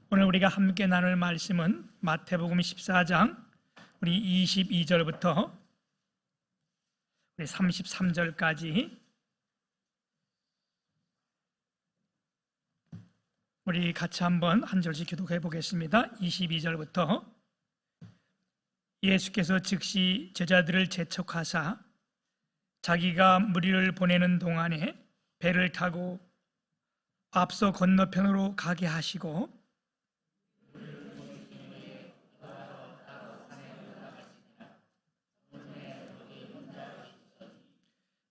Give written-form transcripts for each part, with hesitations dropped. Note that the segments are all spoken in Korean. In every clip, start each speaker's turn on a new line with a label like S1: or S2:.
S1: 오늘 우리가 함께 나눌 말씀은 마태복음 14장 우리 22절부터 우리 33절까지 우리 같이 한번 한 절씩 교독해 보겠습니다. 22절부터 예수께서 즉시 제자들을 재촉하사 자기가 무리를 보내는 동안에 배를 타고 앞서 건너편으로 가게 하시고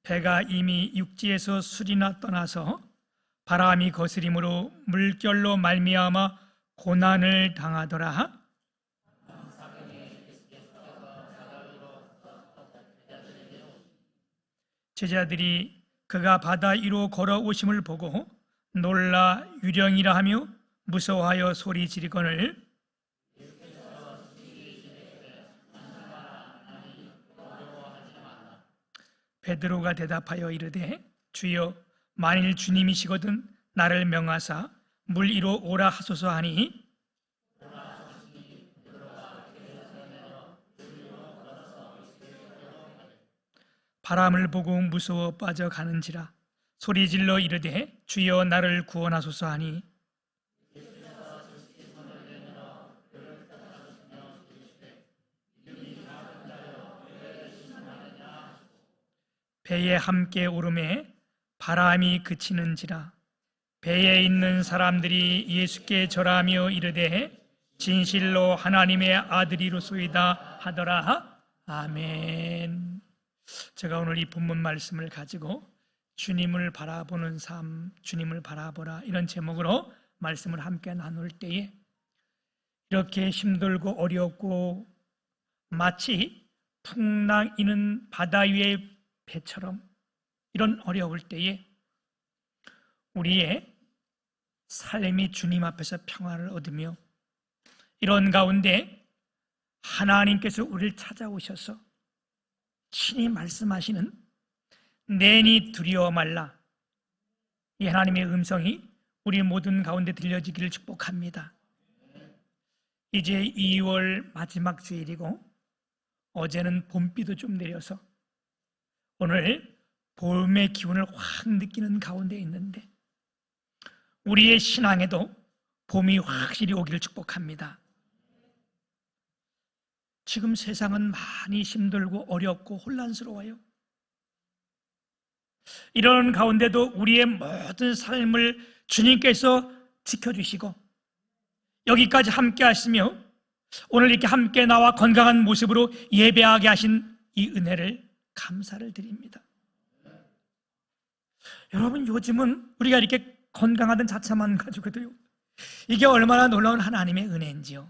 S1: 배가 이미 육지에서 술이나 떠나서 바람이 거스림으로 물결로 말미암아 고난을 당하더라. 제자들이 그가 바다 위로 걸어오심을 보고 놀라 유령이라 하며 무서워하여 소리 지르거늘 베드로가 대답하여 이르되 주여 만일 주님이시거든 나를 명하사 물 위로 오라 하소서 하니 바람을 보고 무서워 빠져가는지라 소리질러 이르되 주여 나를 구원하소서 하니 배에 함께 오르매 바람이 그치는지라 배에 있는 사람들이 예수께 절하며 이르되 진실로 하나님의 아들이로소이다 하더라. 아멘. 제가 오늘 이 본문 말씀을 가지고 주님을 바라보는 삶, 주님을 바라보라 이런 제목으로 말씀을 함께 나눌 때에 이렇게 힘들고 어렵고 마치 풍랑이는 바다 위의 배처럼 이런 어려울 때에 우리의 삶이 주님 앞에서 평안을 얻으며 이런 가운데 하나님께서 우리를 찾아오셔서 친히 말씀하시는 내니 두려워 말라 이 하나님의 음성이 우리 모든 가운데 들려지기를 축복합니다. 이제 2월 마지막 주일이고 어제는 봄비도 좀 내려서 오늘 봄의 기운을 확 느끼는 가운데 있는데 우리의 신앙에도 봄이 확실히 오기를 축복합니다. 지금 세상은 많이 힘들고 어렵고 혼란스러워요. 이런 가운데도 우리의 모든 삶을 주님께서 지켜주시고 여기까지 함께 하시며 오늘 이렇게 함께 나와 건강한 모습으로 예배하게 하신 이 은혜를 감사를 드립니다. 여러분 요즘은 우리가 이렇게 건강하던 자체만 가지고도요 이게 얼마나 놀라운 하나님의 은혜인지요.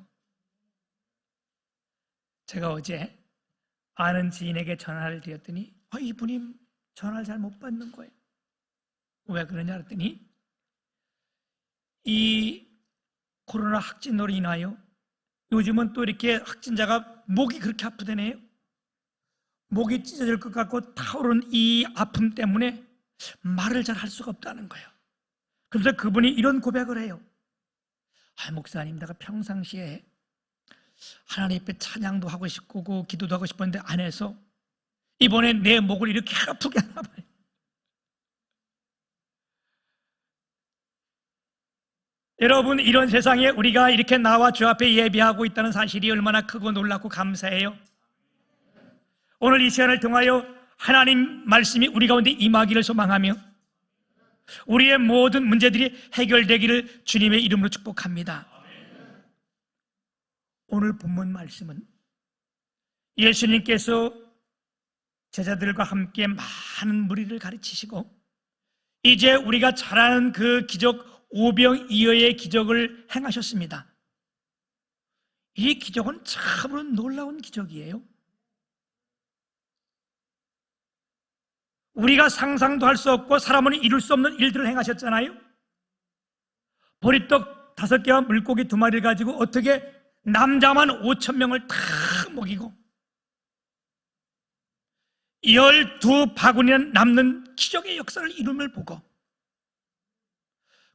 S1: 제가 어제 아는 지인에게 전화를 드렸더니 이분이 전화를 잘 못 받는 거예요. 왜 그러냐 했더니 이 코로나 확진으로 인하여 요즘은 또 이렇게 확진자가 목이 그렇게 아프다네요. 목이 찢어질 것 같고 타오른 이 아픔 때문에 말을 잘 할 수가 없다는 거예요. 그래서 그분이 이런 고백을 해요. 목사님 내가 평상시에 하나님 앞에 찬양도 하고 싶고 기도도 하고 싶었는데 안 해서 이번에 내 목을 이렇게 아프게 하나 봐요. 여러분 이런 세상에 우리가 이렇게 나와 주 앞에 예배하고 있다는 사실이 얼마나 크고 놀랍고 감사해요. 오늘 이 시간을 통하여 하나님 말씀이 우리 가운데 임하기를 소망하며 우리의 모든 문제들이 해결되기를 주님의 이름으로 축복합니다. 오늘 본문 말씀은 예수님께서 제자들과 함께 많은 무리를 가르치시고 이제 우리가 잘 아는 그 기적 오병이어의 기적을 행하셨습니다. 이 기적은 참으로 놀라운 기적이에요. 우리가 상상도 할 수 없고 사람은 이룰 수 없는 일들을 행하셨잖아요. 보리떡 5개와 물고기 2마리를 가지고 어떻게 남자만 5,000명을 다 먹이고 12바구니는 남는 기적의 역사를 이름을 보고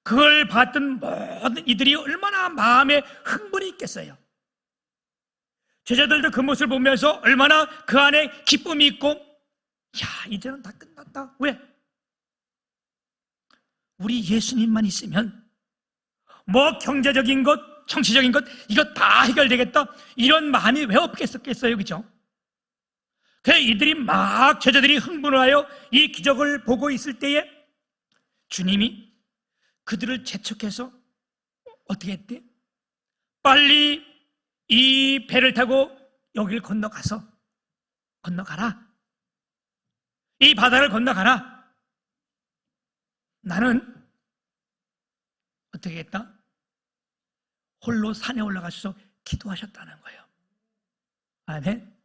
S1: 그걸 봤던 모든 이들이 얼마나 마음에 흥분이 있겠어요. 제자들도 그 모습을 보면서 얼마나 그 안에 기쁨이 있고, 야, 이제는 다 끝났다. 왜? 우리 예수님만 있으면 뭐 경제적인 것, 정치적인 것, 이거 다 해결되겠다, 이런 마음이 왜 없겠었겠어요, 그죠? 그래서 이들이 막, 제자들이 흥분하여 이 기적을 보고 있을 때에 주님이 그들을 재촉해서 어떻게 했대? 빨리 이 배를 타고 여길 건너가라. 이 바다를 건너가라. 나는 어떻게 했다? 홀로 산에 올라가셔서 기도하셨다는 거예요. 아멘.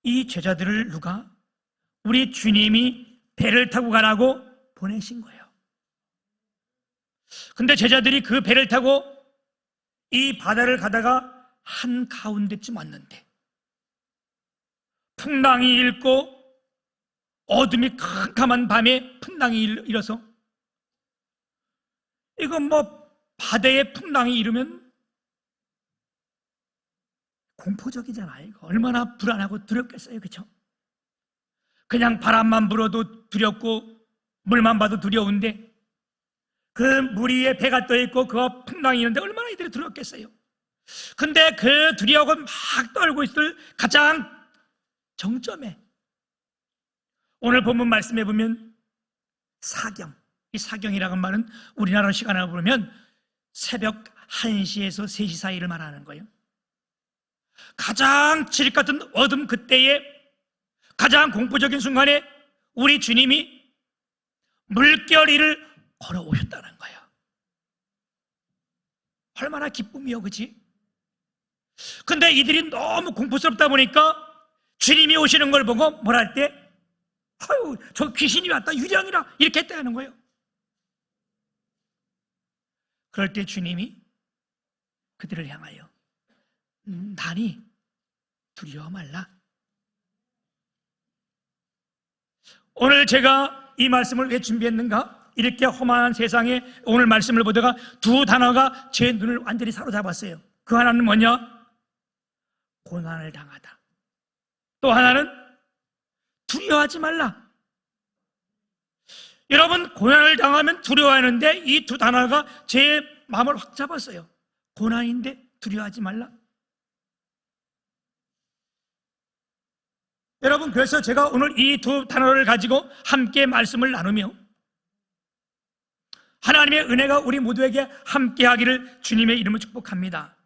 S1: 이 제자들을 누가? 우리 주님이 배를 타고 가라고 보내신 거예요. 근데 제자들이 그 배를 타고 이 바다를 가다가 한 가운데쯤 왔는데 풍랑이 일고 어둠이 캄캄한 밤에 풍랑이 일어서, 이거 뭐 바다에 풍랑이 일으면 공포적이잖아요. 이거 얼마나 불안하고 두렵겠어요, 그렇죠? 그냥 바람만 불어도 두렵고 물만 봐도 두려운데, 그 물 위에 배가 떠 있고 그 풍랑이 있는데 얼마나 이들이 두렵겠어요. 근데 그 두려움을 막 떨고 있을 가장 정점에 오늘 본문 말씀해 보면 사경, 이 사경이라는 말은 우리나라 시간으로 보면 새벽 1시에서 3시 사이를 말하는 거예요. 가장 칠흑 같은 어둠 그때에 가장 공포적인 순간에 우리 주님이 물결 위를 걸어오셨다는 거예요. 얼마나 기쁨이요, 그치? 근데 이들이 너무 공포스럽다 보니까 주님이 오시는 걸 보고 뭐라 할 때, 아유, 저 귀신이 왔다, 유령이라, 이렇게 했다는 거예요. 그럴 때 주님이 그들을 향하여 나니 두려워 말라. 오늘 제가 이 말씀을 왜 준비했는가? 이렇게 험한 세상에 오늘 말씀을 보다가 두 단어가 제 눈을 완전히 사로잡았어요. 그 하나는 뭐냐? 고난을 당하다. 또 하나는 두려워하지 말라. 여러분, 고난을 당하면 두려워하는데 이 두 단어가 제 마음을 확 잡았어요. 고난인데 두려워하지 말라. 여러분, 그래서 제가 오늘 이 두 단어를 가지고 함께 말씀을 나누며 하나님의 은혜가 우리 모두에게 함께 하기를 주님의 이름으로 축복합니다.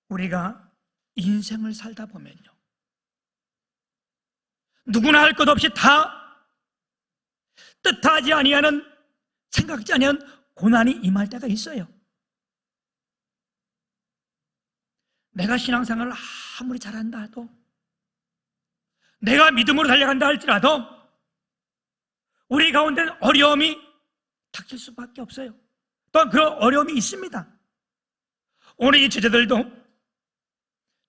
S1: 우리가 인생을 살다 보면요, 누구나 할 것 없이 다 뜻하지 아니하는, 생각지 아니하는 고난이 임할 때가 있어요. 내가 신앙생활을 아무리 잘한다 해도, 내가 믿음으로 달려간다 할지라도 우리 가운데는 어려움이 닥칠 수밖에 없어요. 또한 그런 어려움이 있습니다. 오늘 이 제자들도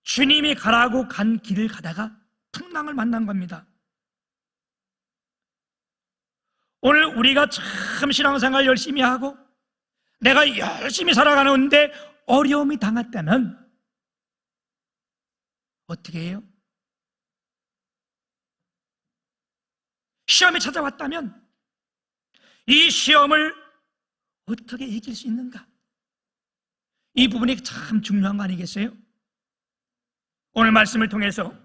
S1: 주님이 가라고 간 길을 가다가 풍랑을 만난 겁니다. 오늘 우리가 참 신앙생활 열심히 하고 내가 열심히 살아가는데 어려움이 당했다면 어떻게 해요? 시험이 찾아왔다면 이 시험을 어떻게 이길 수 있는가? 이 부분이 참 중요한 거 아니겠어요? 오늘 말씀을 통해서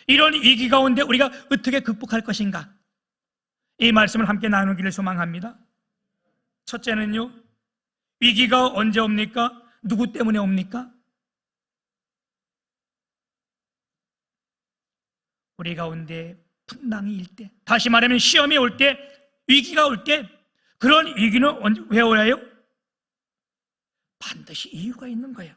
S1: 이런 위기 가운데 우리가 어떻게 극복할 것인가? 이 말씀을 함께 나누기를 소망합니다. 첫째는요, 위기가 언제 옵니까? 누구 때문에 옵니까? 우리 가운데 풍랑이 일 때, 다시 말하면 시험이 올 때, 위기가 올 때, 그런 위기는 왜 오나요? 반드시 이유가 있는 거예요.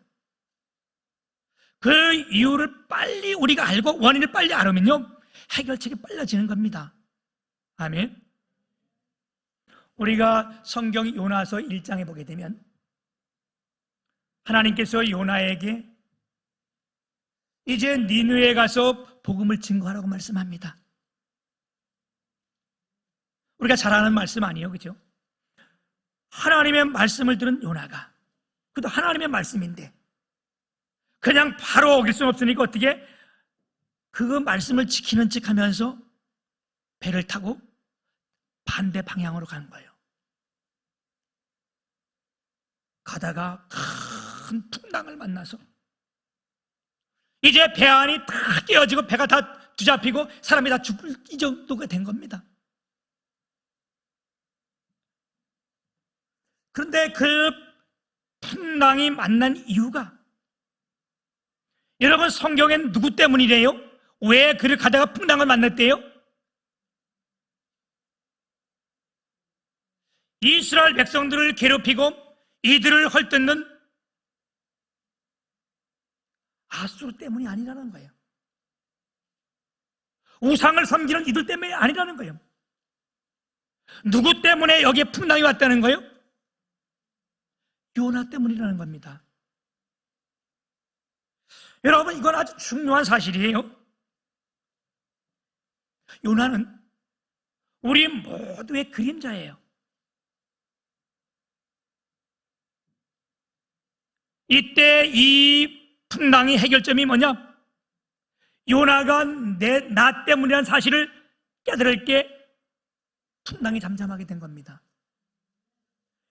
S1: 그 이유를 빨리 우리가 알고 원인을 빨리 알으면요, 해결책이 빨라지는 겁니다. 아멘. 우리가 성경 요나서 1장에 보게 되면 하나님께서 요나에게 이제 니느웨에 가서 복음을 증거하라고 말씀합니다. 우리가 잘 아는 말씀 아니에요, 그죠? 하나님의 말씀을 들은 요나가, 그것도 하나님의 말씀인데 그냥 바로 어길 수는 없으니까 어떻게 그 말씀을 지키는 척 하면서 배를 타고 반대 방향으로 가는 거예요. 가다가 큰 풍랑을 만나서 이제 배 안이 다 깨어지고 배가 다 뒤잡히고 사람이 다 죽을 이 정도가 된 겁니다. 그런데 그 풍랑이 만난 이유가, 여러분 성경엔 누구 때문이래요? 왜 그를 가다가 풍랑을 만났대요? 이스라엘 백성들을 괴롭히고 이들을 헐뜯는 아수르 때문이 아니라는 거예요. 우상을 섬기는 이들 때문이 아니라는 거예요. 누구 때문에 여기에 풍랑이 왔다는 거예요? 요나 때문이라는 겁니다. 여러분, 이건 아주 중요한 사실이에요. 요나는 우리 모두의 그림자예요. 이때 이 풍랑의 해결점이 뭐냐? 요나가 나 때문이라는 사실을 깨달을 게 풍랑이 잠잠하게 된 겁니다.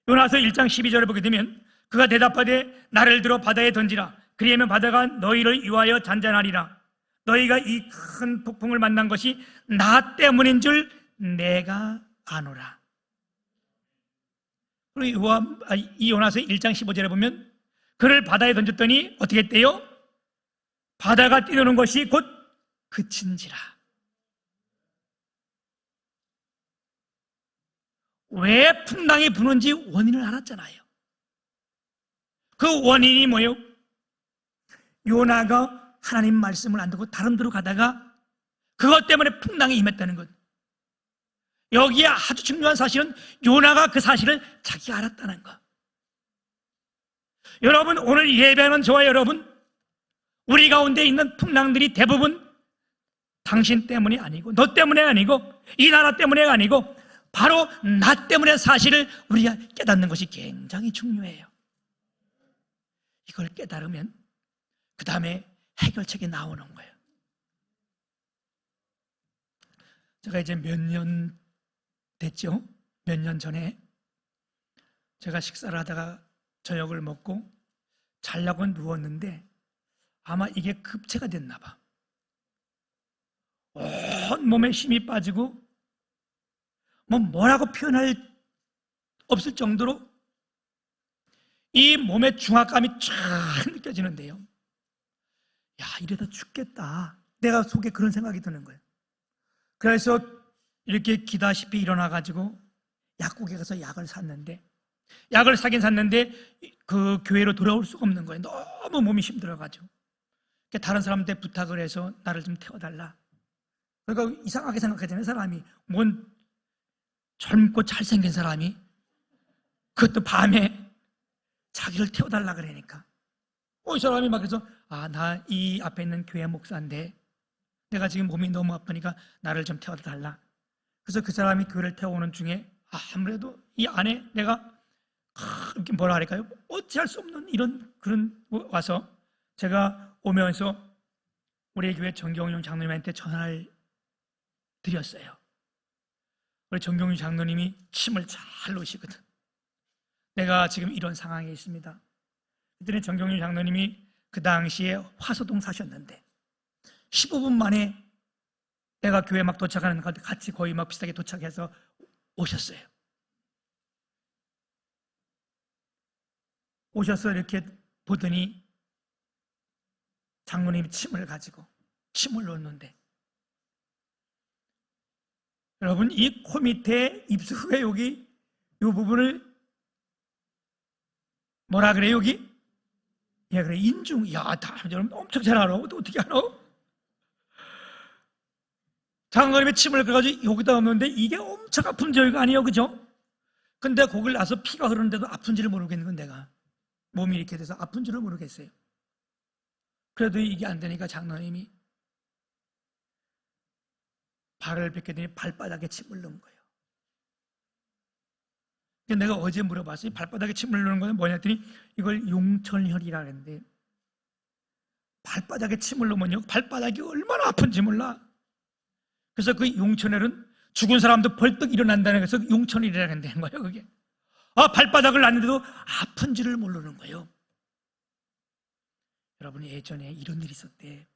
S1: 요나서 1장 12절을 보게 되면 그가 대답하되 나를 들어 바다에 던지라. 그리하면 바다가 너희를 위하여 잔잔하리라. 너희가 이 큰 폭풍을 만난 것이 나 때문인 줄 내가 아노라. 그리고 이 요나서 1장 15절에 보면 그를 바다에 던졌더니 어떻게 했대요? 바다가 뛰노는 것이 곧 그친지라. 왜 풍랑이 부는지 원인을 알았잖아요. 그 원인이 뭐예요? 요나가 하나님 말씀을 안 듣고 다른 데로 가다가 그것 때문에 풍랑이 임했다는 것. 여기에 아주 중요한 사실은 요나가 그 사실을 자기가 알았다는 것. 여러분, 오늘 예배하는 저와 여러분, 우리 가운데 있는 풍랑들이 대부분 당신 때문이 아니고 너 때문에 아니고 이 나라 때문에가 아니고 바로 나 때문에 사실을 우리가 깨닫는 것이 굉장히 중요해요. 이걸 깨달으면 그 다음에 해결책이 나오는 거예요. 제가 이제 몇 년 됐죠? 몇 년 전에 제가 식사를 하다가 저녁을 먹고 자려고 누웠는데 아마 이게 급체가 됐나 봐. 온 몸에 힘이 빠지고 뭐라고 표현할 없을 정도로 이 몸의 중압감이 쫙 느껴지는데요. 야, 이러다 죽겠다. 내가 속에 그런 생각이 드는 거예요. 그래서 이렇게 기다시피 일어나가지고 약국에 가서 약을 샀는데, 약을 사긴 샀는데 그 교회로 돌아올 수가 없는 거예요. 너무 몸이 힘들어가지고. 다른 사람한테 부탁을 해서 나를 좀 태워달라. 그러니까 이상하게 생각하잖아요. 사람이 뭔 젊고 잘생긴 사람이 그것도 밤에 자기를 태워달라 그러니까 이 사람이 막 그래서 나 이 앞에 있는 교회 목사인데 내가 지금 몸이 너무 아프니까 나를 좀 태워달라. 그래서 그 사람이 교회를 태워오는 중에 아무래도 이 안에 내가 이렇게 뭐라 할까요? 어찌할 수 없는 그런 와서 제가 오면서 우리 교회 정경윤 장로님한테 전화를 드렸어요. 우리 정경윤 장로님이 침을 잘 놓으시거든. 내가 지금 이런 상황에 있습니다. 그랬더니 정경윤 장로님이 그 당시에 화서동 사셨는데 15분 만에 내가 교회 막 도착하는 것 같이 거의 막 비슷하게 도착해서 오셨어요. 오셔서 이렇게 보더니 장로님이 침을 가지고 침을 놓는데, 여러분 이 코 밑에 입술 후에 여기 이 부분을 뭐라 그래 여기? 예, 그래 인중. 야, 다 여러분 엄청 잘 알아. 어떻게 알아? 장로님의 침을 그래가지고 여기다 넣는데 이게 엄청 아픈 저희가 아니에요, 그죠? 근데 거길 나서 피가 흐르는데도 아픈지를 모르겠는 건 내가 몸이 이렇게 돼서 아픈지를 모르겠어요. 그래도 이게 안 되니까 장로님이 발을 벗겨더니 발바닥에 침을 넣은 거예요. 내가 어제 물어봤어요. 발바닥에 침 흘리는 건 뭐냐 했더니 이걸 용천혈이라 하는데, 발바닥에 침 흘리면요 발바닥이 얼마나 아픈지 몰라. 그래서 그 용천혈은 죽은 사람도 벌떡 일어난다는 것에서 용천혈이라는 거예요. 그게 발바닥을 놨는데도 아픈지를 모르는 거예요. 여러분, 예전에 이런 일이 있었대.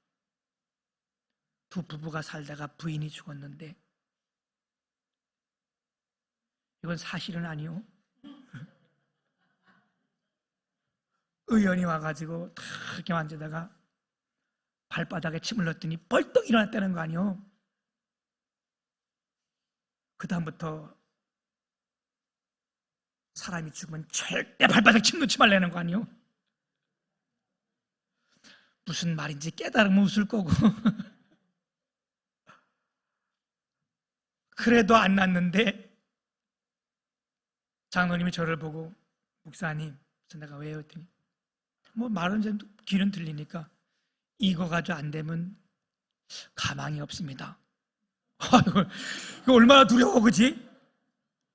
S1: 두 부부가 살다가 부인이 죽었는데, 이건 사실은 아니요. 의원이 와가지고 탁 이렇게 만지다가 발바닥에 침을 넣었더니 벌떡 일어났다는 거 아니요. 그 다음부터 사람이 죽으면 절대 발바닥에 침 넣지 말라는 거 아니요. 무슨 말인지 깨달으면 웃을 거고 그래도 안 났는데, 장로님이 저를 보고, 목사님, 그래서 내가 왜요? 했더니 뭐 말은 좀 귀는 들리니까 이거 가지고 안 되면 가망이 없습니다. 이거 얼마나 두려워, 그지?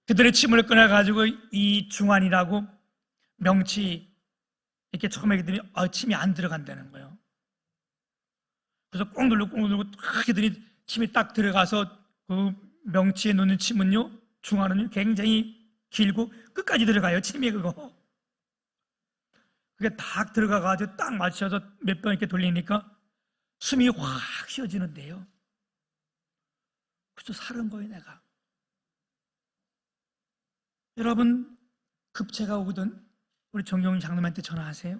S1: 그들의 침을 꺼내가지고 이 중환이라고 명치 이렇게 처음에 했더니 침이 안 들어간다는 거예요. 그래서 꼭 누르고 딱 했더니 침이 딱 들어가서 그 명치에 놓는 침은요, 중환은 굉장히 길고 끝까지 들어가요, 침이 그거. 그게 딱 들어가가지고 딱 맞춰서 몇 번 이렇게 돌리니까 숨이 확 쉬어지는데요. 그래서 살은 거예요, 내가. 여러분, 급체가 오거든 우리 정경훈 장로님한테 전화하세요.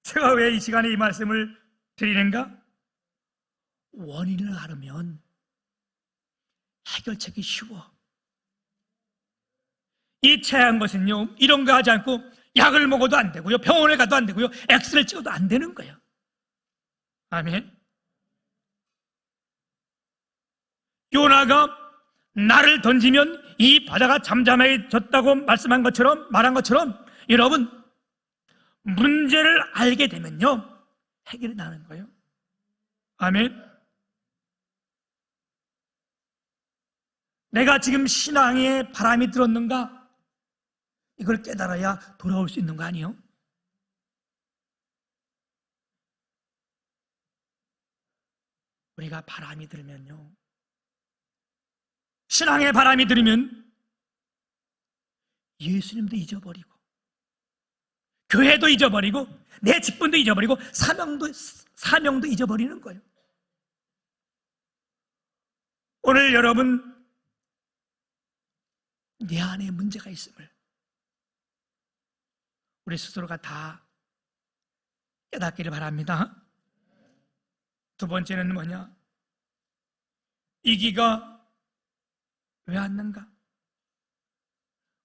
S1: 제가 왜 이 시간에 이 말씀을 드리는가? 원인을 알으면 해결책이 쉬워. 이 체한 것은요, 이런 거 하지 않고 약을 먹어도 안 되고요, 병원에 가도 안 되고요, 엑스를 찍어도 안 되는 거예요. 아멘. 요나가 나를 던지면 이 바다가 잠잠해졌다고 말한 것처럼 여러분, 문제를 알게 되면요 해결이 나는 거예요. 아멘. 내가 지금 신앙에 바람이 들었는가? 이걸 깨달아야 돌아올 수 있는 거 아니에요? 우리가 바람이 들면요, 신앙에 바람이 들면 예수님도 잊어버리고, 교회도 잊어버리고, 내 직분도 잊어버리고, 사명도 잊어버리는 거예요. 오늘 여러분, 내 안에 문제가 있음을 우리 스스로가 다 깨닫기를 바랍니다. 두 번째는 뭐냐? 이기가 왜 왔는가?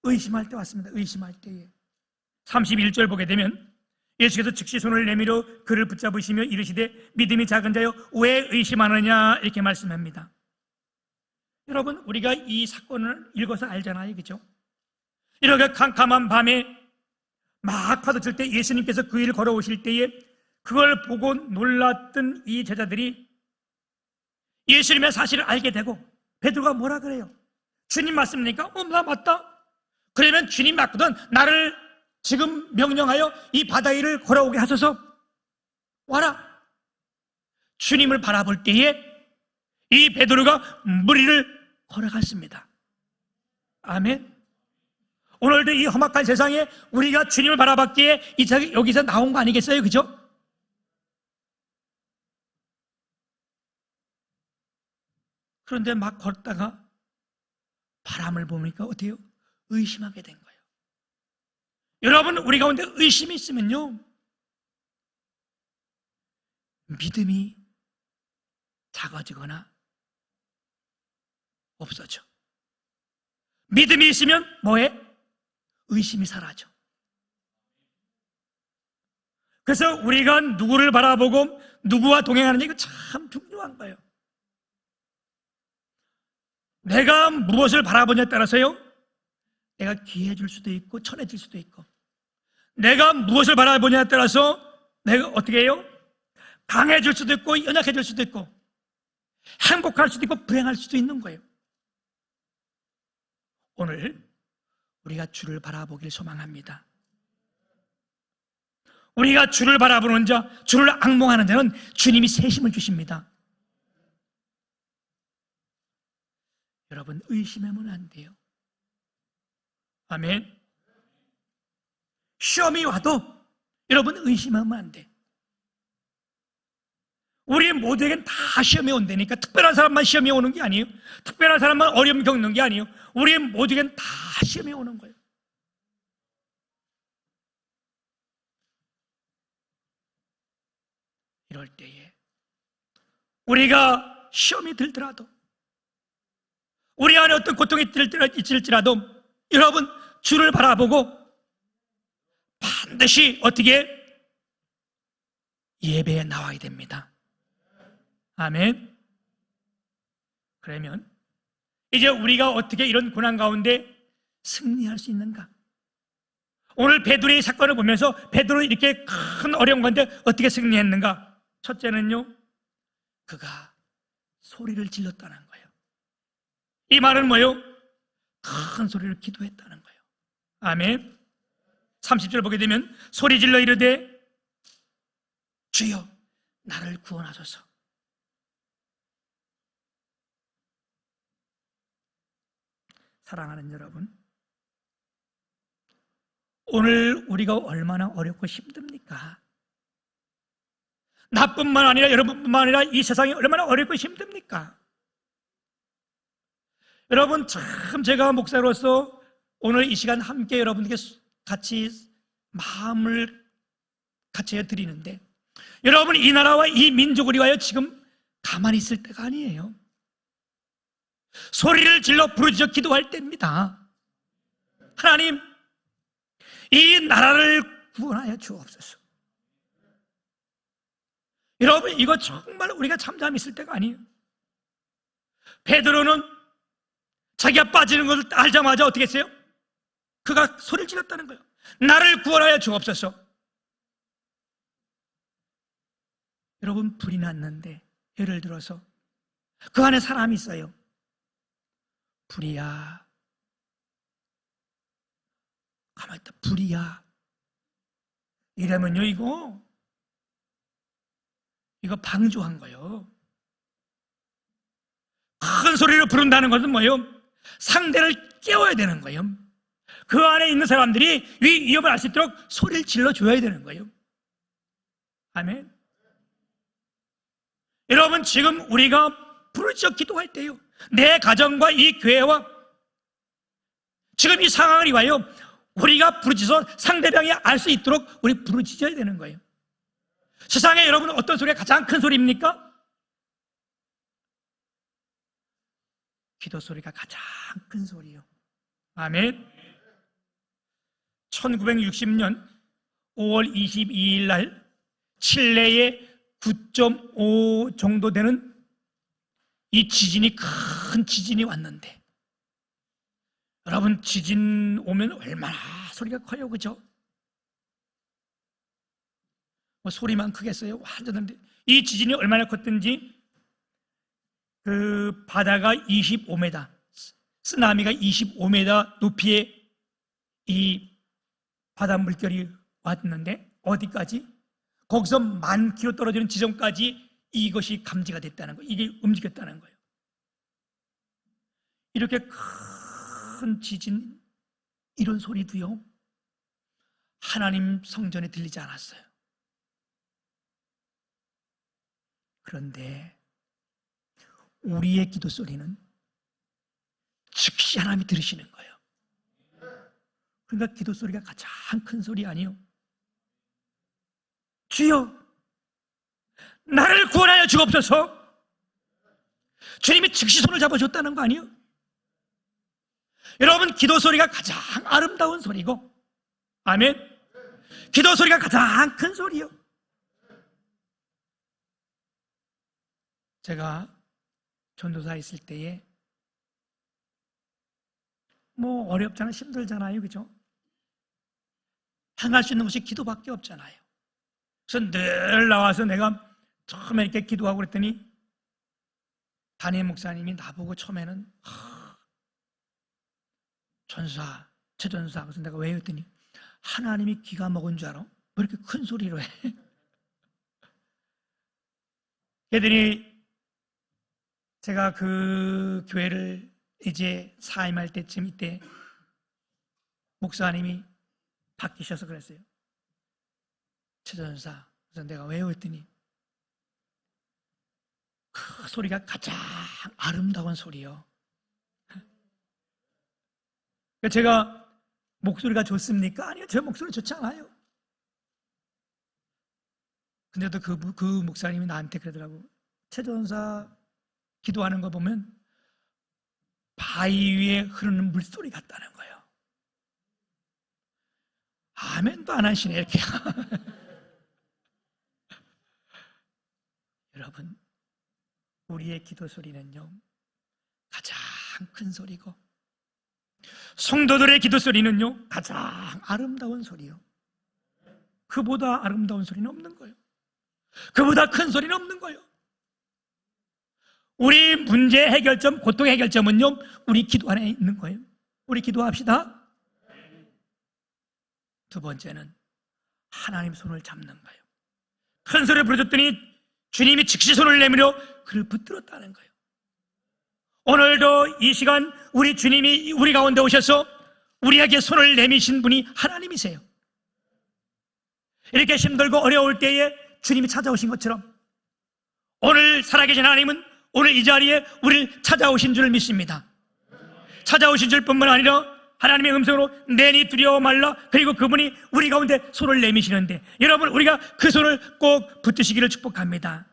S1: 의심할 때 왔습니다. 의심할 때에 31절 보게 되면 예수께서 즉시 손을 내밀어 그를 붙잡으시며 이르시되 믿음이 작은 자여 왜 의심하느냐, 이렇게 말씀합니다. 여러분, 우리가 이 사건을 읽어서 알잖아요, 그죠? 이렇게 캄캄한 밤에 막 파도칠 때 예수님께서 그 일을 걸어오실 때에 그걸 보고 놀랐던 이 제자들이 예수님의 사실을 알게 되고, 베드로가 뭐라 그래요? 주님 맞습니까? 나 맞다. 그러면 주님 맞거든 나를 지금 명령하여 이 바다 위를 걸어오게 하소서. 와라. 주님을 바라볼 때에 이 베드로가 물 위를 걸어갔습니다. 아멘. 오늘도 이 험악한 세상에 우리가 주님을 바라봤기에 여기서 나온 거 아니겠어요? 그죠? 그런데 막 걷다가 바람을 보니까 어때요? 의심하게 된 거예요. 여러분, 우리 가운데 의심이 있으면요 믿음이 작아지거나 없어져. 믿음이 있으면 뭐해? 의심이 사라져. 그래서 우리가 누구를 바라보고 누구와 동행하느냐, 이거 참 중요한 거예요. 내가 무엇을 바라보냐에 따라서요 내가 귀해질 수도 있고 천해질 수도 있고, 내가 무엇을 바라보냐에 따라서 내가 어떻게 해요? 강해질 수도 있고 연약해질 수도 있고, 행복할 수도 있고 불행할 수도 있는 거예요. 오늘 우리가 주를 바라보길 소망합니다. 우리가 주를 바라보는 자, 주를 앙몽하는 자는 주님이 새 힘을 주십니다. 여러분, 의심하면 안 돼요. 아멘. 시험이 와도 여러분 의심하면 안 돼. 우리 모두에겐 다 시험이 온다니까. 특별한 사람만 시험이 오는 게 아니에요. 특별한 사람만 어려움 겪는 게 아니에요. 우리 모두에겐 다 시험이 오는 거예요. 이럴 때에 우리가 시험이 들더라도, 우리 안에 어떤 고통이 있을지라도 여러분, 주를 바라보고 반드시 어떻게 예배에 나와야 됩니다. 아멘. 그러면 이제 우리가 어떻게 이런 고난 가운데 승리할 수 있는가? 오늘 베드로의 사건을 보면서 베드로는 이렇게 큰 어려운 건데 어떻게 승리했는가? 첫째는요, 그가 소리를 질렀다는 거예요. 이 말은 뭐예요? 큰 소리를 기도했다는 거예요. 아멘. 30절 보게 되면 소리 질러 이르되 주여 나를 구원하소서. 사랑하는 여러분, 오늘 우리가 얼마나 어렵고 힘듭니까? 나뿐만 아니라 여러분뿐만 아니라 이 세상이 얼마나 어렵고 힘듭니까? 여러분, 참 제가 목사로서 오늘 이 시간 함께 여러분에게 같이 마음을 같이 드리는데, 여러분, 이 나라와 이 민족을 위하여 지금 가만히 있을 때가 아니에요. 소리를 질러 부르짖어 기도할 때입니다. 하나님, 이 나라를 구원하여 주옵소서. 여러분, 이거 정말 우리가 잠잠히 있을 때가 아니에요. 베드로는 자기가 빠지는 것을 알자마자 어떻게 했어요? 그가 소리를 질렀다는 거예요. 나를 구원하여 주옵소서. 여러분, 불이 났는데 예를 들어서 그 안에 사람이 있어요. 불이야, 가만히 있다, 불이야 이러면요, 이거 방조한 거예요. 큰 소리로 부른다는 것은 뭐예요? 상대를 깨워야 되는 거예요. 그 안에 있는 사람들이 위협을 알 수 있도록 소리를 질러줘야 되는 거예요. 아멘. 여러분, 지금 우리가 부르짖어 기도할 때요, 내 가정과 이 교회와 지금 이 상황을 위하여 우리가 부르짖어 상대방이 알 수 있도록 우리 부르짖어야 되는 거예요. 세상에 여러분 어떤 소리가 가장 큰 소리입니까? 기도 소리가 가장 큰 소리요. 아멘. 1960년 5월 22일 날 칠레에 9.5 정도 되는 이 지진이, 큰 지진이 왔는데, 여러분, 지진 오면 얼마나 소리가 커요, 그죠? 뭐 소리만 크겠어요? 완전. 이 지진이 얼마나 컸든지 그 바다가 25m, 쓰나미가 25m 높이의 이 바다 물결이 왔는데, 어디까지? 거기서 10,000km 떨어지는 지점까지 이것이 감지가 됐다는 거예요. 이게 움직였다는 거예요. 이렇게 큰 지진, 이런 소리도요, 하나님 성전에 들리지 않았어요. 그런데 우리의 기도 소리는 즉시 하나님이 들으시는 거예요. 그러니까 기도 소리가 가장 큰 소리 아니에요? 주여 나를 구원하여 주옵소서. 주님이 즉시 손을 잡아줬다는 거 아니에요? 여러분, 기도 소리가 가장 아름다운 소리고, 아멘. 기도 소리가 가장 큰 소리요. 제가 전도사에 있을 때에 뭐 어렵잖아요, 힘들잖아요, 그죠? 행할 수 있는 것이 기도밖에 없잖아요. 그래서 늘 나와서 내가 처음에 이렇게 기도하고 그랬더니 담임 목사님이 나보고 처음에는 전사, 최전사. 그래서 내가 왜 했더니 하나님이 귀가 먹은 줄 알아? 왜 이렇게 큰 소리로 해? 그랬더니 제가 그 교회를 이제 사임할 때쯤 이때 목사님이 바뀌셔서 그랬어요. 최전사. 그래서 내가 왜요? 했더니 그 소리가 가장 아름다운 소리요. 제가 목소리가 좋습니까? 아니요, 제 목소리 좋지 않아요. 근데도 그 목사님이 나한테 그러더라고. 최전사 기도하는 거 보면 바위 위에 흐르는 물소리 같다는 거예요. 아멘도 안 하시네, 이렇게. 여러분, 우리의 기도 소리는요, 가장 큰 소리고, 성도들의 기도 소리는요, 가장 아름다운 소리요. 그보다 아름다운 소리는 없는 거예요. 그보다 큰 소리는 없는 거예요. 우리 문제 해결점, 고통 해결점은요, 우리 기도 안에 있는 거예요. 우리 기도합시다. 두 번째는 하나님 손을 잡는 거예요. 큰 소리 부르짖더니 주님이 즉시 손을 내밀어 그를 붙들었다는 거예요. 오늘도 이 시간 우리 주님이 우리 가운데 오셔서 우리에게 손을 내미신 분이 하나님이세요. 이렇게 힘들고 어려울 때에 주님이 찾아오신 것처럼 오늘 살아계신 하나님은 오늘 이 자리에 우리를 찾아오신 줄 믿습니다. 찾아오신 줄 뿐만 아니라 하나님의 음성으로 내니 두려워 말라. 그리고 그분이 우리 가운데 손을 내미시는데 여러분, 우리가 그 손을 꼭 붙드시기를 축복합니다.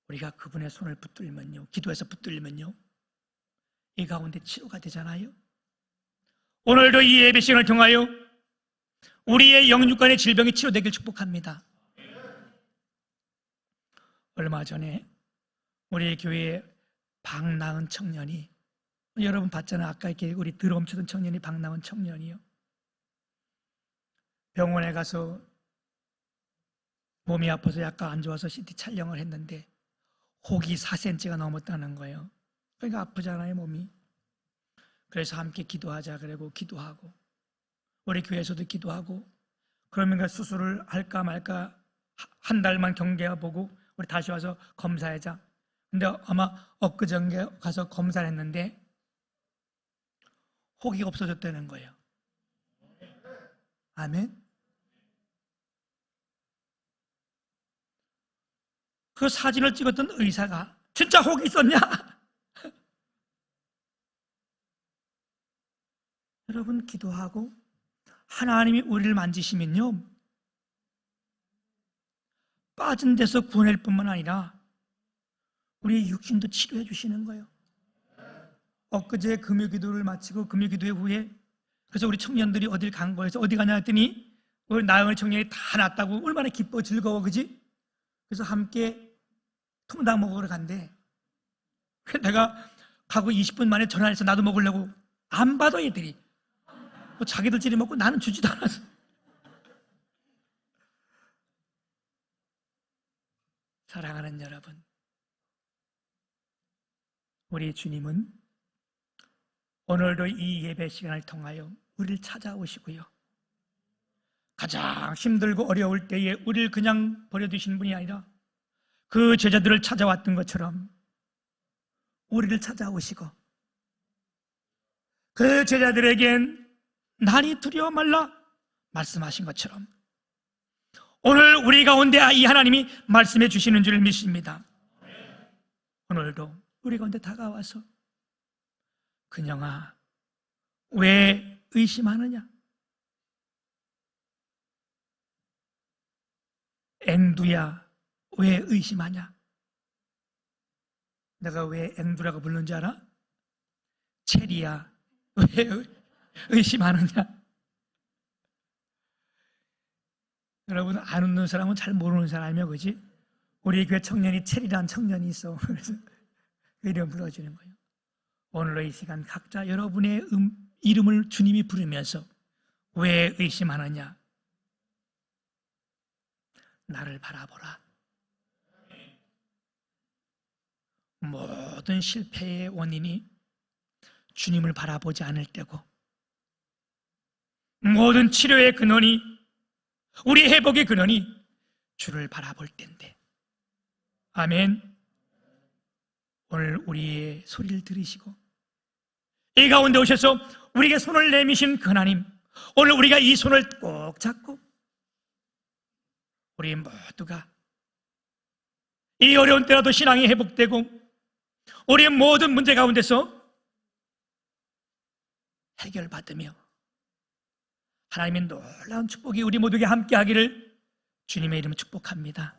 S1: 우리가 그분의 손을 붙들면요, 기도해서 붙들면요, 이 가운데 치유가 되잖아요. 오늘도 이 예배 시간을 통하여 우리의 영육간의 질병이 치료되길 축복합니다. 얼마 전에 우리 교회에 방 나은 청년이, 여러분 봤잖아요. 아까 이렇게 우리 드럼치던 청년이 방 나은 청년이요. 병원에 가서 몸이 아파서 약간 안 좋아서 CT 촬영을 했는데 혹이 4cm가 넘었다는 거예요. 그러니까 아프잖아요, 몸이. 그래서 함께 기도하자 그러고 기도하고 우리 교회에서도 기도하고 그러면 수술을 할까 말까 한 달만 경계해보고 우리 다시 와서 검사하자. 근데 아마 엊그저께 가서 검사를 했는데 혹이 없어졌다는 거예요. 아멘. 그 사진을 찍었던 의사가 진짜 혹이 있었냐? 여러분, 기도하고 하나님이 우리를 만지시면요, 빠진 데서 구원할 뿐만 아니라 우리 육신도 치료해 주시는 거예요. 엊그제 금요기도를 마치고 금요기도회 후에 그래서 우리 청년들이 어딜 간 거예요. 어디 가냐 했더니 우리 나영을 청년이 다 났다고 얼마나 기뻐 즐거워, 그지? 그래서 함께 통닭 먹으러 간대. 내가 가고 20분 만에 전화해서 나도 먹으려고 안 받아, 얘들이. 뭐 자기들끼리 먹고 나는 주지도 않았어. 사랑하는 여러분, 우리 주님은 오늘도 이 예배 시간을 통하여 우리를 찾아오시고요, 가장 힘들고 어려울 때에 우리를 그냥 버려두신 분이 아니라 그 제자들을 찾아왔던 것처럼 우리를 찾아오시고 그 제자들에겐 나니 두려워 말라 말씀하신 것처럼 오늘 우리 가운데 이 하나님이 말씀해 주시는 줄 믿습니다. 오늘도 우리 가운데 다가와서 그녀아 왜 의심하느냐, 앵두야 왜 의심하냐. 내가 왜 앵두라고 부르는지 알아? 체리야 왜 의심하느냐. 여러분, 안 웃는 사람은 잘 모르는 사람이야, 그지? 우리 교회 청년이 체리라는 청년이 있어. 그래서 이름 불러주는 거예요. 오늘로 이 시간 각자 여러분의 이름을 주님이 부르면서 왜 의심하느냐, 나를 바라보라. 모든 실패의 원인이 주님을 바라보지 않을 때고, 모든 치료의 근원이, 우리 회복의 근원이 주를 바라볼 때인데, 아멘. 오늘 우리의 소리를 들으시고 이 가운데 오셔서 우리에게 손을 내미신 그 하나님, 오늘 우리가 이 손을 꼭 잡고 우리 모두가 이 어려운 때라도 신앙이 회복되고 우리의 모든 문제 가운데서 해결받으며 하나님의 놀라운 축복이 우리 모두에게 함께하기를 주님의 이름으로 축복합니다.